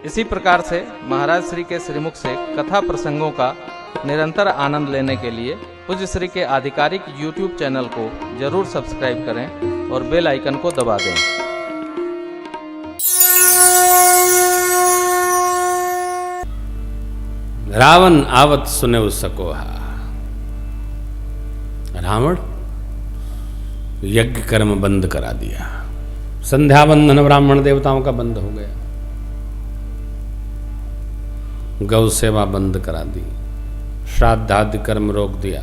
इसी प्रकार से महाराज श्री के श्रीमुख से कथा प्रसंगों का निरंतर आनंद लेने के लिए पूज्य श्री के आधिकारिक YouTube चैनल को जरूर सब्सक्राइब करें और बेल आइकन को दबा दें। रावण आवत सुने सकोहा। रावण यज्ञ कर्म बंद करा दिया, संध्या बंधन ब्राह्मण देवताओं का बंद हो गया, गौ सेवा बंद करा दी, श्राद्धादि कर्म रोक दिया,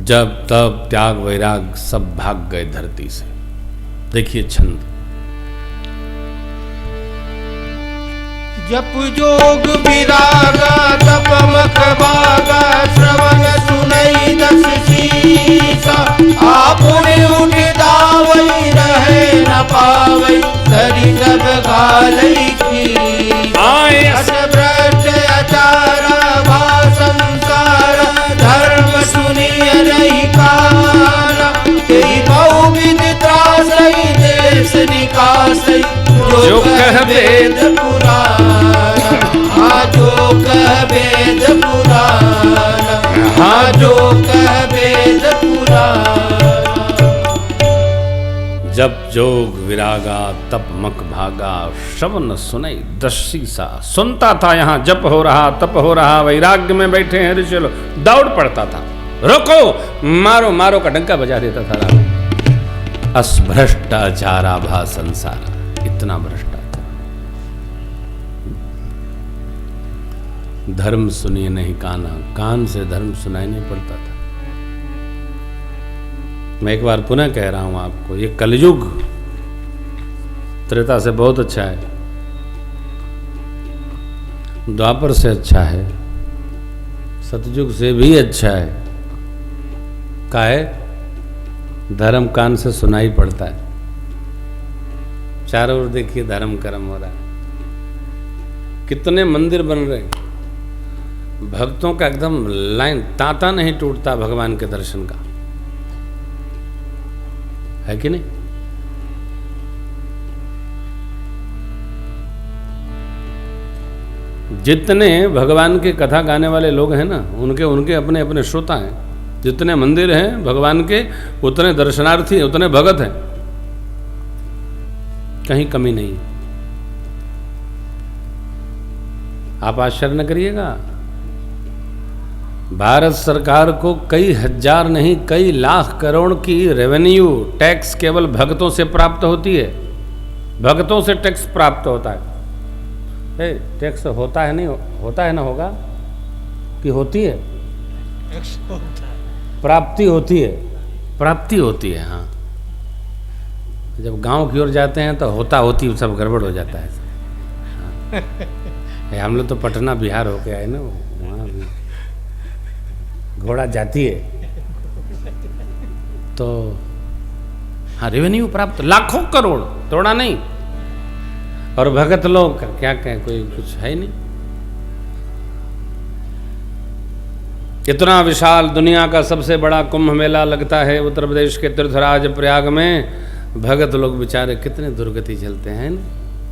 जब तब त्याग वैराग सब भाग गए धरती से। देखिए छंद। जप जोग विरागा तप मख बागा श्रवण सुनई दस शीसा आपुने उठ दावई रहे न पावई धरि सब गालई की आए अस भ्रष्ट आचारा भा संसार धर्म सुनिय रही काना तेहि बहुविध त्रासई देश निकासई जो कह वेद पुराण हाँ जो कह वेद पुराण हाँ जो कह वेद पुराण। जब जोग विरागा तप मक भागा श्रवण सुनई दस्सी सा। सुनता था यहाँ जप हो रहा, तप हो रहा, वैराग्य में बैठे हैं ऋषि लोग, दौड़ पड़ता था, रोको मारो मारो का डंका बजा देता था रावण। अस्भ्रष्टाचारा भा संसारा, इतना भ्रष्टाचार। धर्म सुनिए नहीं काना, कान से धर्म सुनाई नहीं पड़ता था। मैं एक बार पुनः कह रहा हूं आपको, ये कलयुग त्रेता से बहुत अच्छा है, द्वापर से अच्छा है, सतयुग से भी अच्छा है। काहे? धर्म कान से सुनाई पड़ता है, चारों ओर देखिए धर्म कर्म हो रहा है, कितने मंदिर बन रहे हैं, भक्तों का एकदम लाइन तांता नहीं टूटता भगवान के दर्शन का, है कि नहीं? जितने भगवान की कथा गाने वाले लोग हैं ना, उनके उनके अपने अपने श्रोता हैं। जितने मंदिर हैं भगवान के, उतने दर्शनार्थी, उतने भगत हैं, कहीं कमी नहीं। आप आश्चर्य न करिएगा, भारत सरकार को कई हजार नहीं कई लाख करोड़ की रेवेन्यू टैक्स केवल भक्तों से प्राप्त होती है। भक्तों से टैक्स प्राप्त होता है। टैक्स होता है नहीं होता है ना, होगा कि होती है? प्राप्ति होती है, प्राप्ति होती है। हाँ, जब गांव की ओर जाते हैं तो होता होती सब गड़बड़ हो जाता है। हाँ। हम लोग तो पटना बिहार होके आए ना, वहाँ भी घोड़ा जाती है तो हाँ रेवेन्यू प्राप्त लाखों करोड़, थोड़ा नहीं। और भगत लोग का क्या कहें, कोई कुछ है ही नहीं। इतना विशाल दुनिया का सबसे बड़ा कुंभ मेला लगता है उत्तर प्रदेश के तीर्थराज प्रयाग में। भगत लोग बेचारे कितने दुर्गति चलते हैं ना,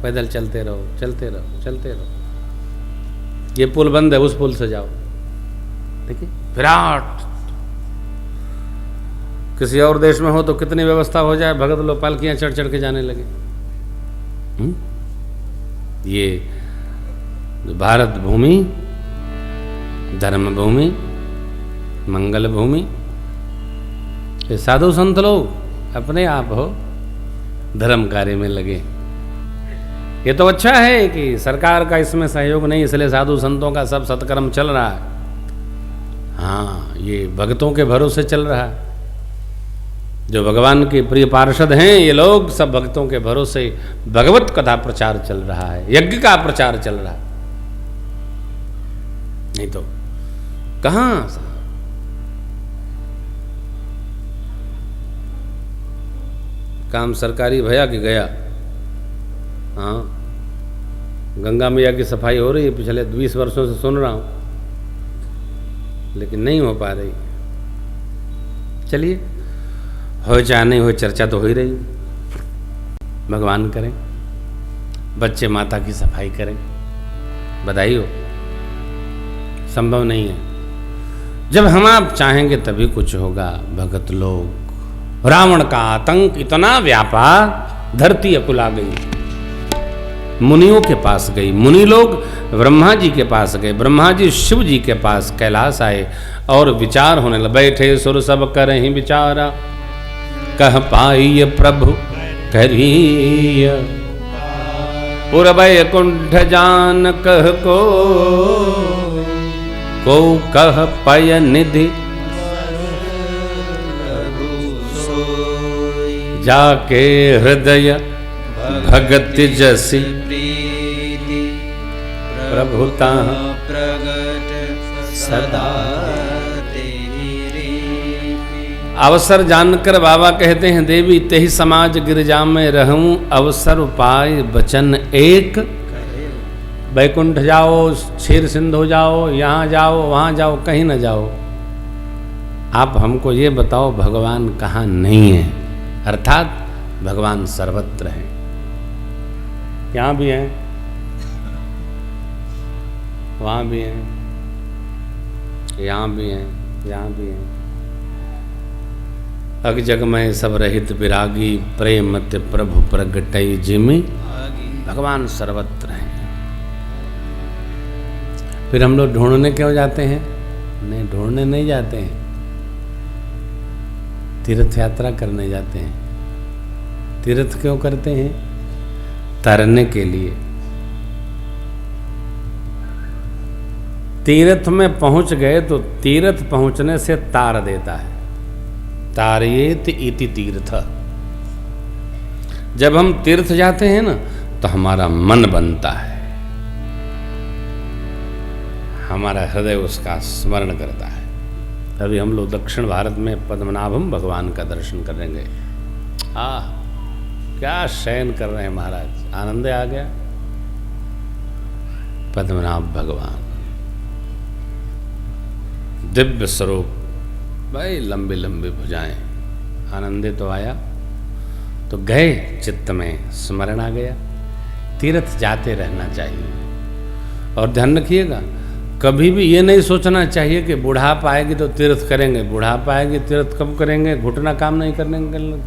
पैदल चलते रहो चलते रहो चलते रहो। ये पुल बंद है, उस पुल से जाओ, देखिए विराट। किसी और देश में हो तो कितनी व्यवस्था हो जाए, भगत लोग पालकियां चढ़ चढ़ के जाने लगे। ये भारत भूमि, धर्म भूमि, मंगल भूमि, ये साधु संत लोग अपने आप हो धर्म कार्य में लगे। ये तो अच्छा है कि सरकार का इसमें सहयोग नहीं, इसलिए साधु संतों का सब सत्कर्म चल रहा है। हाँ, ये भक्तों के भरोसे चल रहा है। जो भगवान के प्रिय पार्षद हैं ये लोग सब भक्तों के भरोसे भगवत कथा प्रचार चल रहा है, यज्ञ का प्रचार चल रहा है। नहीं तो कहाँ काम सरकारी भया कि गया। हाँ, गंगा मैया की सफाई हो रही है, पिछले 20 वर्षों से सुन रहा हूँ, लेकिन नहीं हो पा रही। चलिए, हो चाहे नहीं हो, चर्चा तो हो ही रही, भगवान करें। बच्चे माता की सफाई करें, बधाई हो, संभव नहीं है। जब हम आप चाहेंगे तभी कुछ होगा। भगत लोग, रावण का आतंक इतना व्यापा, धरती अकुला गई। मुनियों के पास गई, मुनि लोग ब्रह्मा जी के पास गए, ब्रह्मा जी शिव जी के पास कैलाश आए और विचार होने लगे। बैठे सुर सब करहि विचारा, कह पाई प्रभु करिय, पुर बैकुंठ जान कह को कह पय निधि, जाके हृदय भगत जसी, प्रभुता प्रगट सदा तेरी। अवसर जानकर बाबा कहते हैं, देवी तेहि समाज गिरजा में रहूं, अवसर पाए बचन एक। बैकुंठ जाओ, क्षीर सिंधु जाओ, यहाँ जाओ वहाँ जाओ, कहीं न जाओ, आप हमको ये बताओ भगवान कहाँ नहीं है। अर्थात भगवान सर्वत्र है। यहाँ भी हैं, वहाँ भी हैं, यहाँ भी हैं, यहाँ भी हैं। अग जग में सब रहित विरागी, प्रेमत प्रभु प्रगटई जिमि, भगवान सर्वत्र हैं। फिर हम लोग ढूंढने क्यों जाते हैं? नहीं, ढूंढने नहीं जाते हैं, तीर्थ यात्रा करने जाते हैं। तीर्थ क्यों करते हैं? तरने के लिए। तीर्थ में पहुंच गए तो तीर्थ पहुंचने से तार देता है, तारयेत इति तीर्थ। जब हम तीर्थ जाते हैं ना तो हमारा मन बनता है, हमारा हृदय उसका स्मरण करता है। अभी हम लोग दक्षिण भारत में पद्मनाभम भगवान का दर्शन करेंगे। क्या शयन कर रहे हैं महाराज, आनंद आ गया। पद्मनाभ भगवान दिव्य स्वरूप, भाई लंबी लंबी भुजाएं, आनंदित तो आया तो गए, चित्त में स्मरण आ गया। तीर्थ जाते रहना चाहिए। और ध्यान रखिएगा, कभी भी ये नहीं सोचना चाहिए कि बुढ़ापा आएगी तो तीर्थ करेंगे। बुढ़ापा आएगी तीर्थ कब करेंगे? घुटना काम नहीं करने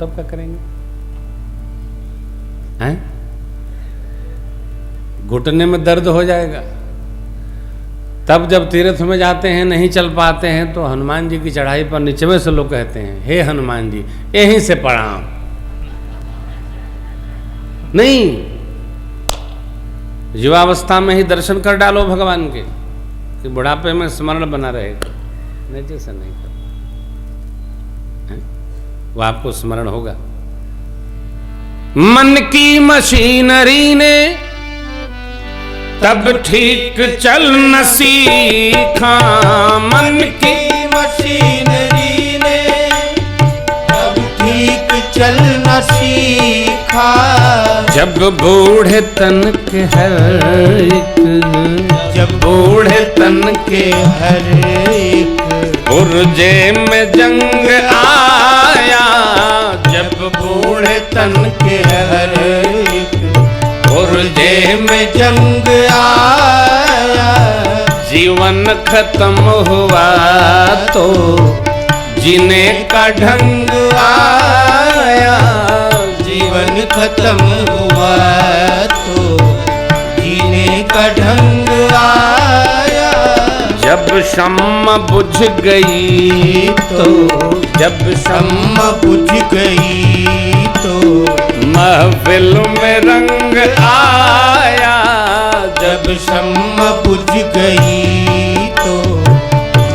तब क्या करेंगे? हैं? घुटने में दर्द हो जाएगा। तब जब तीर्थ में जाते हैं, नहीं चल पाते हैं, तो हनुमान जी की चढ़ाई पर नीचे से लोग कहते हैं, हे हनुमान जी यहीं से प्रणाम। नहीं, युवावस्था में ही दर्शन कर डालो भगवान के, कि बुढ़ापे में स्मरण बना रहेगा। नहीं, जैसा नहीं कर, वो आपको स्मरण होगा। मन की मशीनरी ने तब ठीक चल न सीखा, मन की मशीनरी ने तब ठीक चल न सीखा, जब बूढ़े तन के हर एक, जब बूढ़े तन के हर एक पुरजे में जंग आया, जब बूढ़े तन के हर एक पुरजे में जंग आया, जीवन खत्म हुआ तो जीने का ढंग आया, जीवन खत्म हुआ तो जीने का ढंग आया, जब शम्म बुझ गई तो, जब शम्म बुझ गई तो महफिल में रंग आया, जब शम्म बुझ गई तो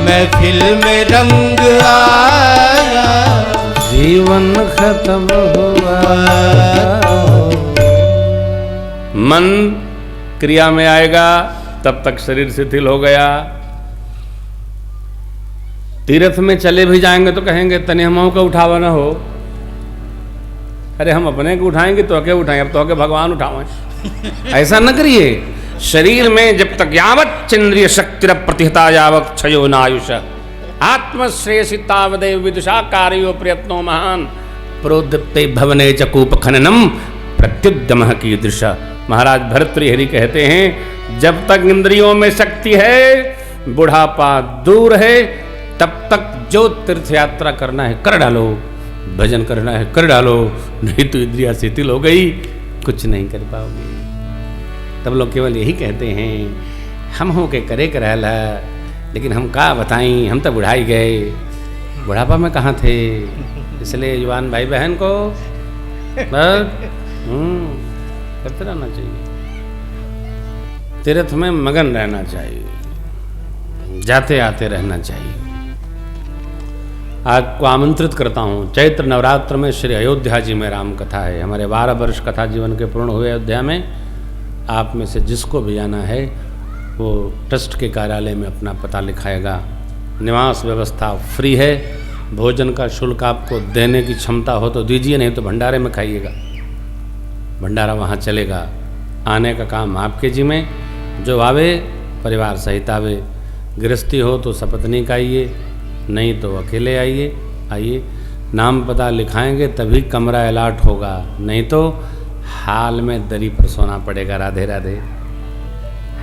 महफिल में रंग आया, जीवन खत्म हुआ। मन क्रिया में आएगा तब तक शरीर शिथिल हो गया। तीर्थ में चले भी जाएंगे तो कहेंगे तने हम का उठावा ना हो। अरे हम अपने को उठाएंगे तो क्या उठाएंगे, अब तो के भगवान उठावें। ऐसा न करिए। शरीर में जब तक यावत चंद्रिय शक्ति प्रतिहता यावत क्षयो नायुष, आत्मश्रेयसितावदेव विदुषा कार्यो प्रयत्नो महान, प्रोदीप्ते भवने च कूप खननम प्रत्युद्यम की दृशा। महाराज भर्तृहरि कहते हैं जब तक इंद्रियों में शक्ति है, बुढ़ापा दूर है, तब तक जो तीर्थ यात्रा करना है कर डालो, भजन करना है कर डालो, नहीं तो इंद्रिया शिथिल हो गई, कुछ नहीं कर पाओगे। तब लोग केवल यही कहते हैं हम हो के करे करला, लेकिन हम का बताएं, हम तो बुढ़ाई गए, बुढ़ापा में कहाँ थे। इसलिए युवान भाई बहन को करते रहना चाहिए, तीर्थ में मगन रहना चाहिए, जाते आते रहना चाहिए। आपको आमंत्रित करता हूँ, चैत्र नवरात्र में श्री अयोध्या जी में राम कथा है। हमारे 12 वर्ष कथा जीवन के पूर्ण हुए अयोध्या में। आप में से जिसको भी जाना है वो ट्रस्ट के कार्यालय में अपना पता लिखाएगा। निवास व्यवस्था फ्री है, भोजन का शुल्क आपको देने की क्षमता हो तो दीजिए, नहीं तो भंडारे में खाइएगा, भंडारा वहाँ चलेगा। आने का काम आपके जिम्मे, जो आवे परिवार सहित आवे। गृहस्थी हो तो सपत्नी का आइए, नहीं तो अकेले आइए। नाम पता लिखाएंगे तभी कमरा अलाट होगा, नहीं तो हाल में दरी पर सोना पड़ेगा। राधे राधे,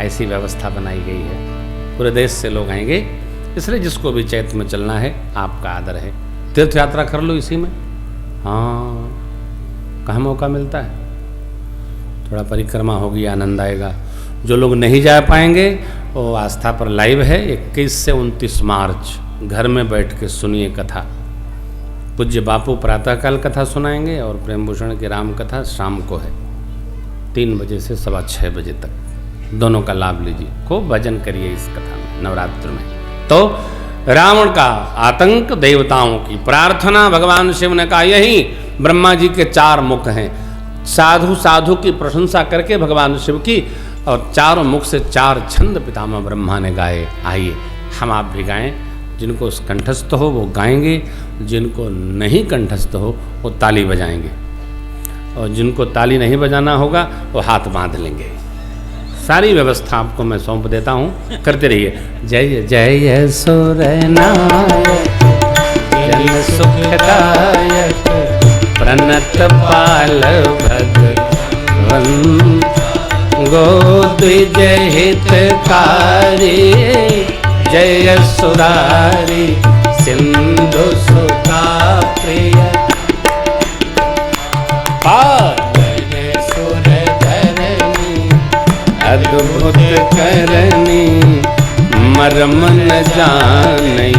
ऐसी व्यवस्था बनाई गई है। पूरे देश से लोग आएंगे, इसलिए जिसको भी चैत्र में चलना है आपका आदर है। तीर्थ यात्रा कर लो इसी में। हाँ, कहाँ मौका मिलता है, थोड़ा परिक्रमा होगी, आनंद आएगा। जो लोग नहीं जा पाएंगे वो आस्था पर लाइव है 21 से 29 मार्च। घर में बैठ के सुनिए कथा। पूज्य बापू प्रातःकाल कथा सुनाएंगे और प्रेम भूषण की राम कथा शाम को है 3 बजे से 6:15 बजे तक। दोनों का लाभ लीजिए, खूब भजन करिए इस कथा में नवरात्र में। तो रावण का आतंक, देवताओं की प्रार्थना, भगवान शिव ने कहा यही ब्रह्मा जी के 4 मुख हैं। साधु की प्रशंसा करके भगवान शिव की, और 4 मुख से 4 छंद पितामह ब्रह्मा ने गाए। आइए हम आप भी गाएं। जिनको कंठस्थ हो वो गाएंगे, जिनको नहीं कंठस्थ हो वो ताली बजाएंगे, और जिनको ताली नहीं बजाना होगा वो हाथ बांध लेंगे। सारी व्यवस्था आपको मैं सौंप देता हूँ, करते रहिए। जय जय सुरनायक जन सुखदायक प्रणत पाल भगवन गोद्विजय हितकारी जय सुरारी सिंधु सुता प्रिय पावन सुर धरणी अद्भुत करनी मर्म न जाने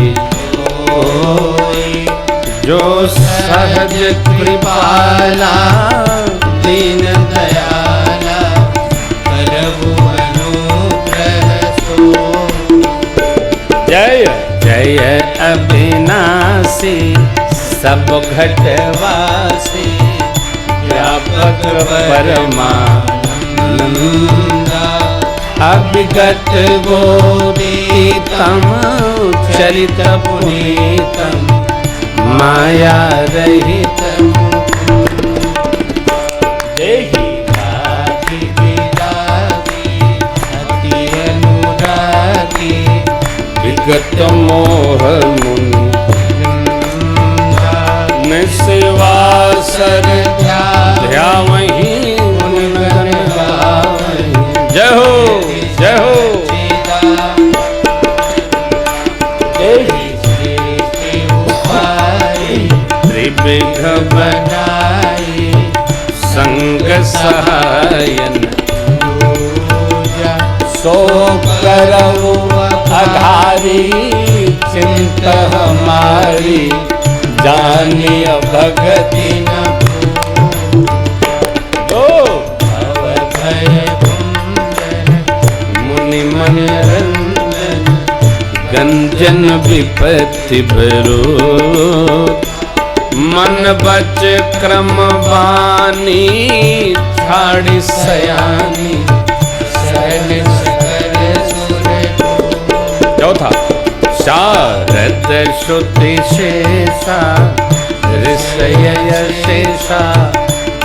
जो सहज कृपाला दीन दयाला प्रभु अनुग्रह सो। जय जय अविनाशी सब घटवासी व्यापक परमानंदा अभिगत गोदीतम चरित पुनीतम माया रहितम देहि रागी विरागी अति अनुरागी विगत मोह मुनि निस्वासर ध्यावहि गुणगण गावहि। जय हो जय हो। त्रिविघ बनाई संग सहायन सो करऊ अघारी चिंत हमारी जानिय भगति न दो भय मुनि मनरंजन गंजन विपत्ति विरोध मन बच क्रम वाणी छाड़ी सयानी सहन कर सुर। चौथा शारद श्रुति शेषा ऋषय शेषा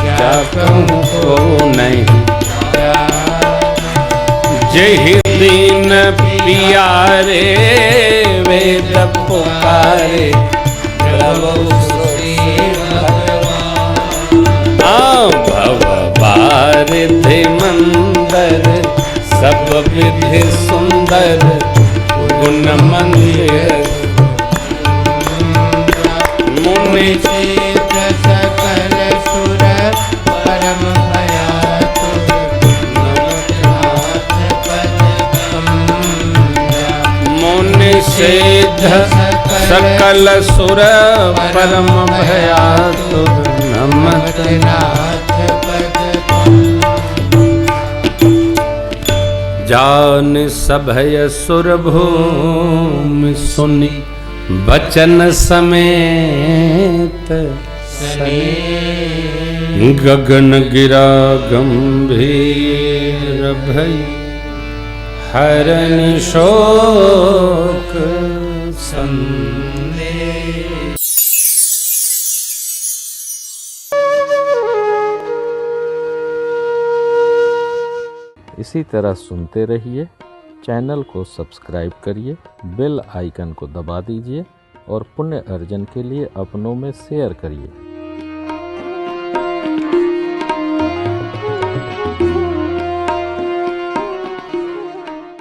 क्या कहूँ को नहीं जय दीन पियारे वेद पुकारे भव परिधि मंदर सब विधि सुंदर गुण मंदिर मुनि सकल सुर परम भयातुर मुनि सिद्ध सकल सुर परम भयातुर नमत नाथ पद जान सभय सुर भूमि सुनि बचन समेत गगन गिरा गंभीर भई हरनि शोक संदेश। इसी तरह सुनते रहिए, चैनल को सब्सक्राइब करिए, बेल आइकन को दबा दीजिए और पुण्य अर्जन के लिए अपनों में शेयर करिए।